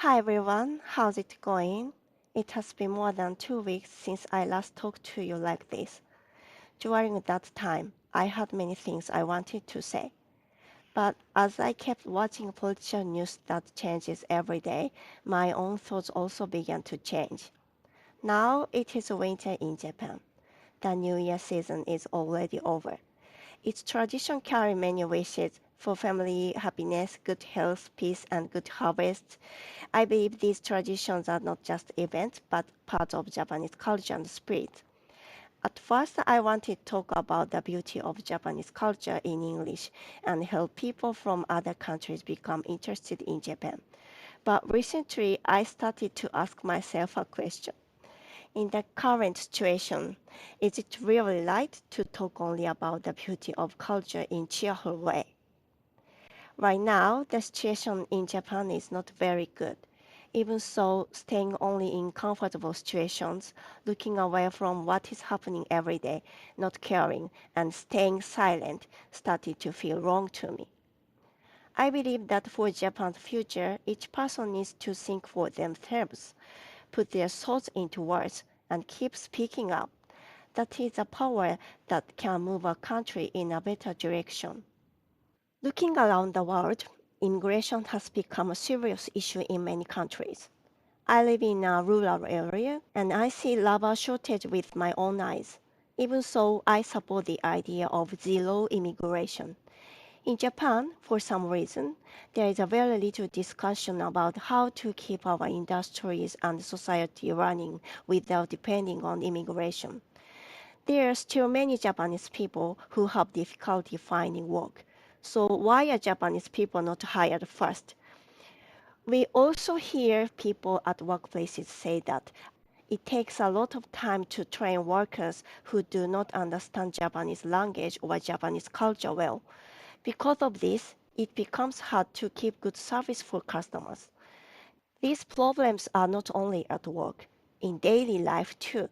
Hi everyone, how's it going? It has been more than 2 weeks since I last talked to you like this. During that time, I had many things I wanted to say. But as I kept watching political news that changes every day, my own thoughts also began to change. Now it is winter in Japan. The New Year season is already over. Its tradition carry many wishes for family, happiness, good health, peace, and good harvest. I believe these traditions are not just events, but part of Japanese culture and spirit. At first, I wanted to talk about the beauty of Japanese culture in English and help people from other countries become interested in Japan. But recently, I started to ask myself a question. In the current situation, is it really right to talk only about the beauty of culture in cheerful way? Right now, the situation in Japan is not very good. Even so, staying only in comfortable situations, looking away from what is happening every day, not caring, and staying silent started to feel wrong to me. I believe that for Japan's future, each person needs to think for themselves, put their thoughts into words, and keep speaking up. That is a power that can move a country in a better direction. Looking around the world, immigration has become a serious issue in many countries. I live in a rural area and I see labor shortage with my own eyes. Even so, I support the idea of zero immigration. In Japan, for some reason, there is a very little discussion about how to keep our industries and society running without depending on immigration. There are still many Japanese people who have difficulty finding work. So why are Japanese people not hired first? We also hear people at workplaces say that it takes a lot of time to train workers who do not understand Japanese language or Japanese culture well. Because of this, it becomes hard to keep good service for customers. These problems are not only at work, in daily life too.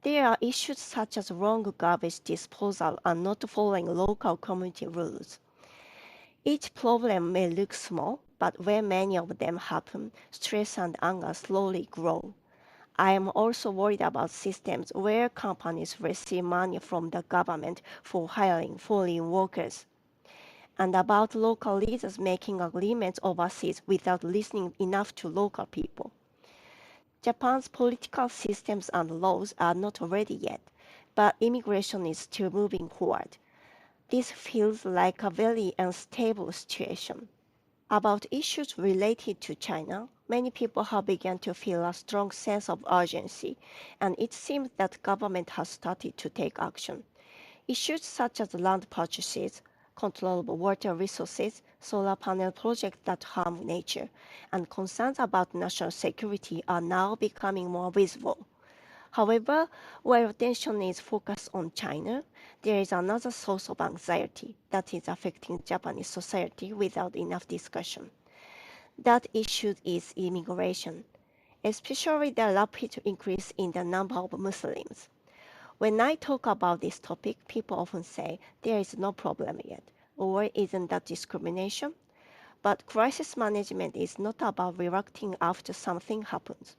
There are issues such as wrong garbage disposal and not following local community rules. Each problem may look small, but when many of them happen, stress and anger slowly grow. I am also worried about systems where companies receive money from the government for hiring foreign workers, and about local leaders making agreements overseas without listening enough to local people. Japan's political systems and laws are not ready yet, but immigration is still moving forward. This feels like a very unstable situation. About issues related to China, many people have begun to feel a strong sense of urgency, and it seems that government has started to take action. Issues such as land purchases, controllable water resources, solar panel projects that harm nature, and concerns about national security are now becoming more visible. However, while attention is focused on China, there is another source of anxiety that is affecting Japanese society without enough discussion. That issue is immigration, especially the rapid increase in the number of Muslims. When I talk about this topic, people often say there is no problem yet, or isn't that discrimination? But crisis management is not about reacting after something happens.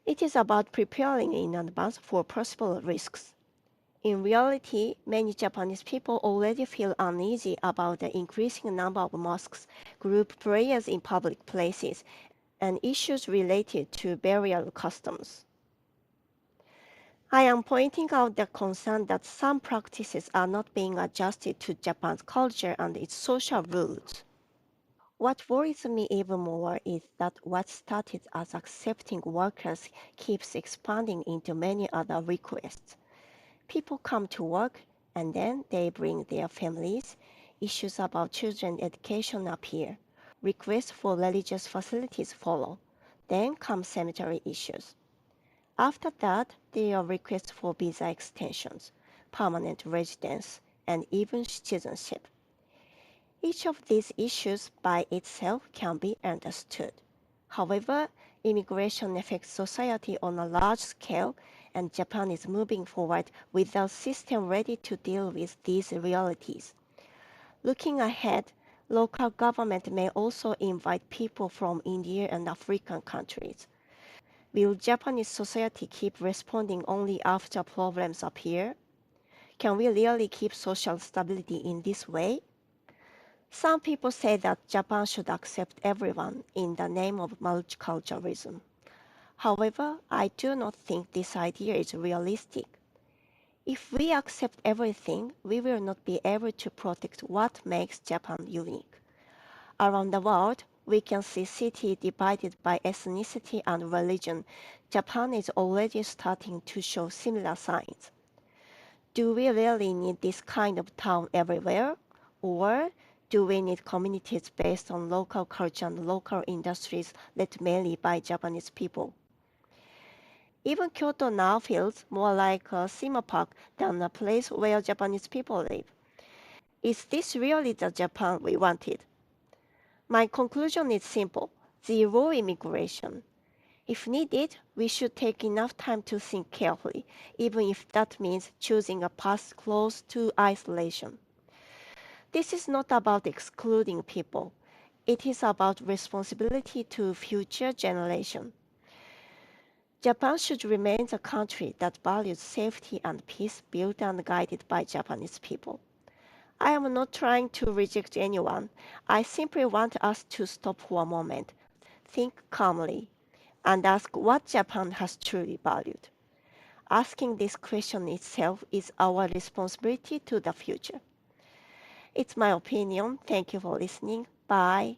It is about preparing in advance for possible risks. In reality, many Japanese people already feel uneasy about the increasing number of mosques, group prayers in public places, and issues related to burial customs. I am pointing out the concern that some practices are not being adjusted to Japan's culture and its social rules. What worries me even more is that what started as accepting workers keeps expanding into many other requests. People come to work and then they bring their families. Issues about children education appear. Requests for religious facilities follow. Then come cemetery issues. After that, there are requests for visa extensions, permanent residence, and even citizenship. Each of these issues by itself can be understood. However, immigration affects society on a large scale, and Japan is moving forward without a system ready to deal with these realities. Looking ahead, Local government may also invite people from India and African countries. Will Japanese society keep responding only after problems appear? Can we really keep social stability in this way? Some people say that Japan should accept everyone in the name of multiculturalism. However, I do not think this idea is realistic. If we accept everything, we will not be able to protect what makes Japan unique. Around the world, we can see cities divided by ethnicity and religion. Japan is already starting to show similar signs. Do we really need this kind of town everywhere? Or do we need communities based on local culture and local industries led mainly by Japanese people? Even Kyoto now feels more like a theme park than a place where Japanese people live. Is this really the Japan we wanted? My conclusion is simple: zero immigration. If needed, we should take enough time to think carefully, even if that means choosing a path close to isolation. This is not about excluding people. It is about responsibility to future generations. Japan should remain a country that values safety and peace, built and guided by Japanese people. I am not trying to reject anyone. I simply want us to stop for a moment, think calmly, and ask what Japan has truly valued. Asking this question itself is our responsibility to the future. It's my opinion. Thank you for listening. Bye.